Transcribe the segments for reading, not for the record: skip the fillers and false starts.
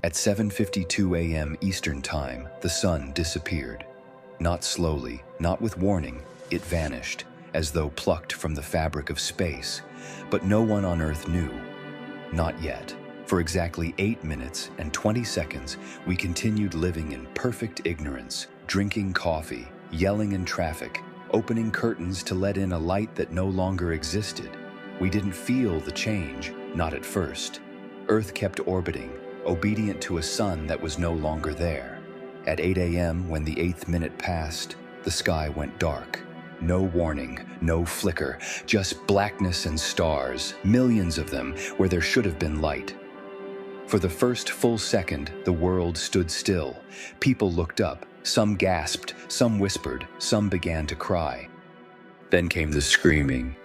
At 7:52 a.m. Eastern Time, the sun disappeared. Not slowly, not with warning, it vanished, as though plucked from the fabric of space. But no one on Earth knew. Not yet. For exactly 8 minutes and 20 seconds, we continued living in perfect ignorance, drinking coffee, yelling in traffic, opening curtains to let in a light that no longer existed. We didn't feel the change, not at first. Earth kept orbiting, obedient to a sun that was no longer there. At 8 a.m., when the 8th minute passed, the sky went dark. No warning, no flicker, just blackness and stars, millions of them, where there should have been light. For the first full second, the world stood still. People looked up. Some gasped, some whispered, some began to cry. Then came the screaming.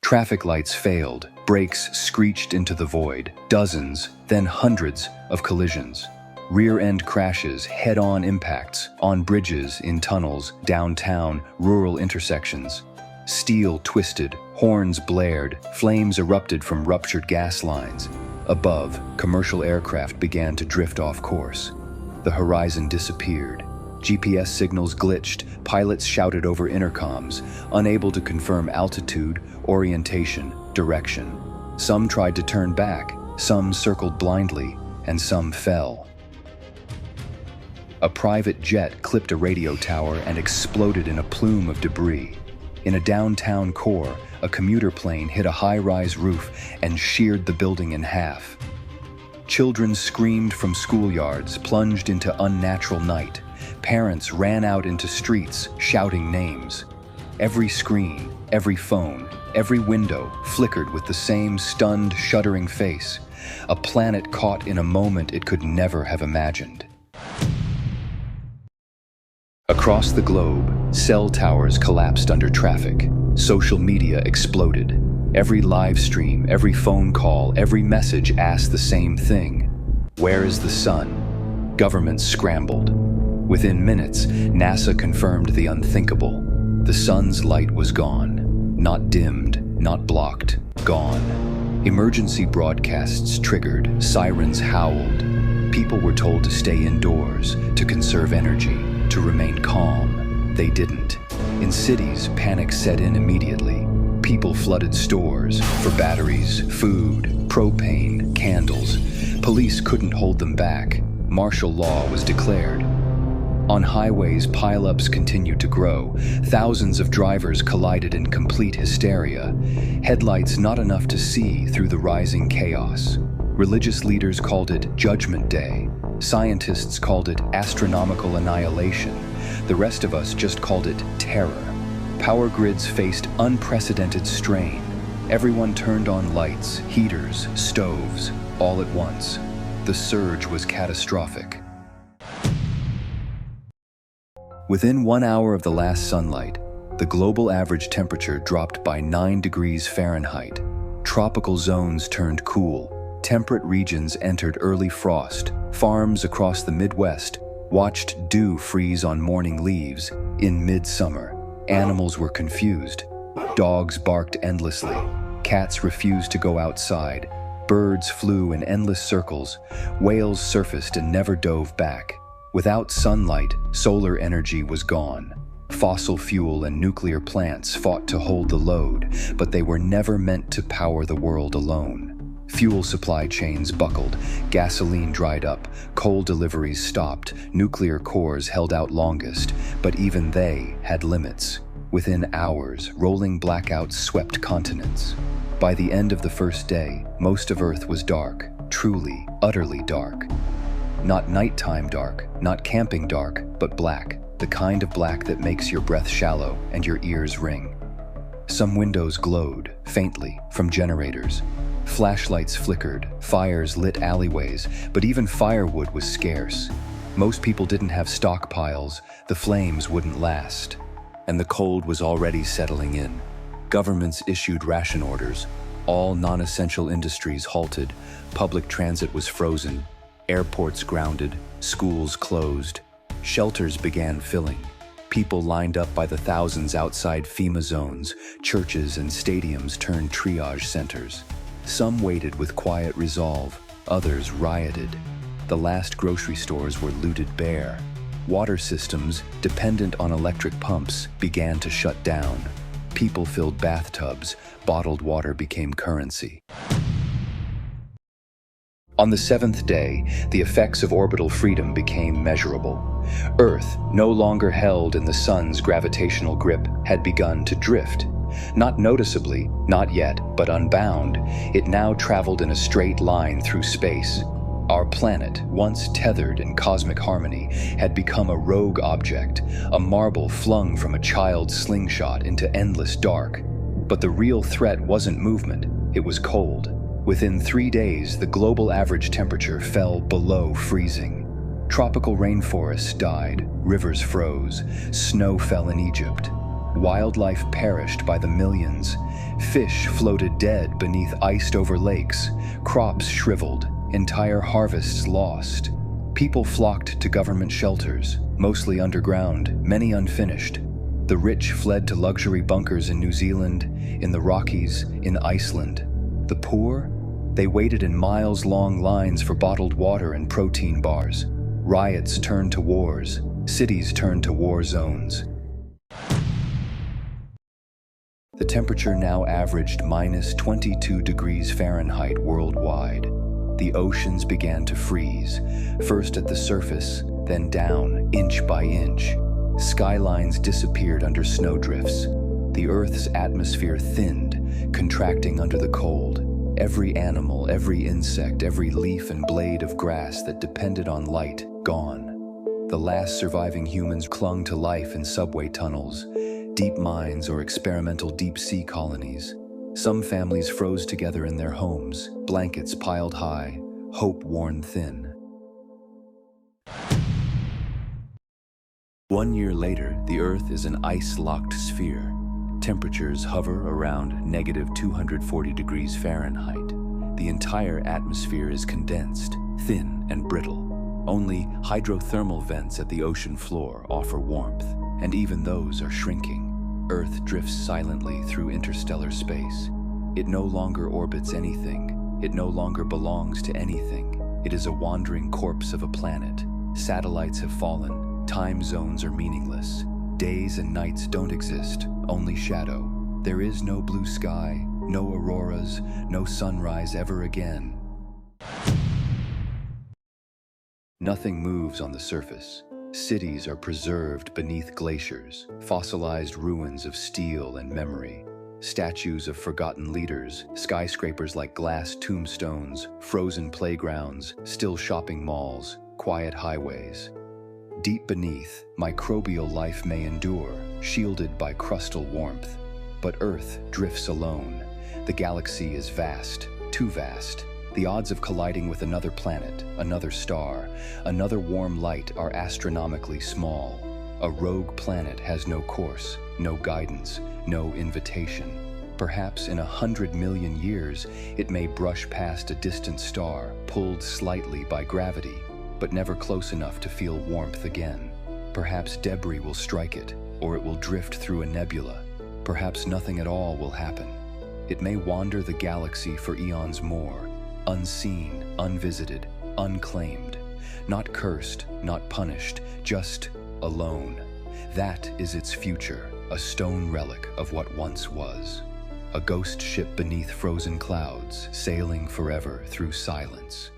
Traffic lights failed, brakes screeched into the void, dozens, then hundreds of collisions. Rear-end crashes, head-on impacts, on bridges, in tunnels, downtown, rural intersections. Steel twisted, horns blared, flames erupted from ruptured gas lines. Above, commercial aircraft began to drift off course. The horizon disappeared. GPS signals glitched, pilots shouted over intercoms, unable to confirm altitude, orientation, direction. Some tried to turn back, some circled blindly, and some fell. A private jet clipped a radio tower and exploded in a plume of debris. In a downtown core, a commuter plane hit a high-rise roof and sheared the building in half. Children screamed from schoolyards, plunged into unnatural night. Parents ran out into streets, shouting names. Every screen, every phone, every window flickered with the same stunned, shuddering face. A planet caught in a moment it could never have imagined. Across the globe, cell towers collapsed under traffic. Social media exploded. Every live stream, every phone call, every message asked the same thing. Where is the sun? Governments scrambled. Within minutes, NASA confirmed the unthinkable. The sun's light was gone. Not dimmed, not blocked, gone. Emergency broadcasts triggered, sirens howled. People were told to stay indoors, to conserve energy, to remain calm. They didn't. In cities, panic set in immediately. People flooded stores for batteries, food, propane, candles. Police couldn't hold them back. Martial law was declared. On highways, pileups continued to grow. Thousands of drivers collided in complete hysteria. Headlights not enough to see through the rising chaos. Religious leaders called it Judgment Day. Scientists called it astronomical annihilation. The rest of us just called it terror. Power grids faced unprecedented strain. Everyone turned on lights, heaters, stoves, all at once. The surge was catastrophic. Within 1 hour of the last sunlight, the global average temperature dropped by 9 degrees Fahrenheit. Tropical zones turned cool. Temperate regions entered early frost. Farms across the Midwest watched dew freeze on morning leaves. In midsummer, animals were confused. Dogs barked endlessly. Cats refused to go outside. Birds flew in endless circles. Whales surfaced and never dove back. Without sunlight, solar energy was gone. Fossil fuel and nuclear plants fought to hold the load, but they were never meant to power the world alone. Fuel supply chains buckled, gasoline dried up, coal deliveries stopped, nuclear cores held out longest, but even they had limits. Within hours, rolling blackouts swept continents. By the end of the first day, most of Earth was dark, truly, utterly dark. Not nighttime dark, not camping dark, but black, the kind of black that makes your breath shallow and your ears ring. Some windows glowed, faintly, from generators. Flashlights flickered, fires lit alleyways, but even firewood was scarce. Most people didn't have stockpiles, the flames wouldn't last. And the cold was already settling in. Governments issued ration orders. All non-essential industries halted. Public transit was frozen. Airports grounded. Schools closed. Shelters began filling. People lined up by the thousands outside FEMA zones. Churches and stadiums turned triage centers. Some waited with quiet resolve, others rioted. The last grocery stores were looted bare. Water systems, dependent on electric pumps, began to shut down. People filled bathtubs. Bottled water became currency. On the seventh day, the effects of orbital freedom became measurable. Earth, no longer held in the sun's gravitational grip, had begun to drift. Not noticeably, not yet, but unbound, it now traveled in a straight line through space. Our planet, once tethered in cosmic harmony, had become a rogue object, a marble flung from a child's slingshot into endless dark. But the real threat wasn't movement, it was cold. Within 3 days, the global average temperature fell below freezing. Tropical rainforests died, rivers froze, snow fell in Egypt. Wildlife perished by the millions. Fish floated dead beneath iced-over lakes. Crops shriveled, entire harvests lost. People flocked to government shelters, mostly underground, many unfinished. The rich fled to luxury bunkers in New Zealand, in the Rockies, in Iceland. The poor? They waited in miles-long lines for bottled water and protein bars. Riots turned to wars. Cities turned to war zones. The temperature now averaged -22 degrees Fahrenheit worldwide. The oceans began to freeze, first at the surface, then down, inch by inch. Skylines disappeared under snowdrifts. The Earth's atmosphere thinned, contracting under the cold. Every animal, every insect, every leaf and blade of grass that depended on light, gone. The last surviving humans clung to life in subway tunnels, deep mines, or experimental deep-sea colonies. Some families froze together in their homes, blankets piled high, hope worn thin. 1 year later, the Earth is an ice-locked sphere. Temperatures hover around -240 degrees Fahrenheit. The entire atmosphere is condensed, thin and brittle. Only hydrothermal vents at the ocean floor offer warmth, and even those are shrinking. Earth drifts silently through interstellar space. It no longer orbits anything. It no longer belongs to anything. It is a wandering corpse of a planet. Satellites have fallen. Time zones are meaningless. Days and nights don't exist, only shadow. There is no blue sky, no auroras, no sunrise ever again. Nothing moves on the surface. Cities are preserved beneath glaciers, fossilized ruins of steel and memory. Statues of forgotten leaders, skyscrapers like glass tombstones, frozen playgrounds, still shopping malls, quiet highways. Deep beneath, microbial life may endure, shielded by crustal warmth. But Earth drifts alone. The galaxy is vast, too vast. The odds of colliding with another planet, another star, another warm light are astronomically small. A rogue planet has no course, no guidance, no invitation. Perhaps in 100 million years, it may brush past a distant star, pulled slightly by gravity, but never close enough to feel warmth again. Perhaps debris will strike it, or it will drift through a nebula. Perhaps nothing at all will happen. It may wander the galaxy for eons more, unseen, unvisited, unclaimed. Not cursed, not punished, just alone. That is its future, a stone relic of what once was. A ghost ship beneath frozen clouds, sailing forever through silence.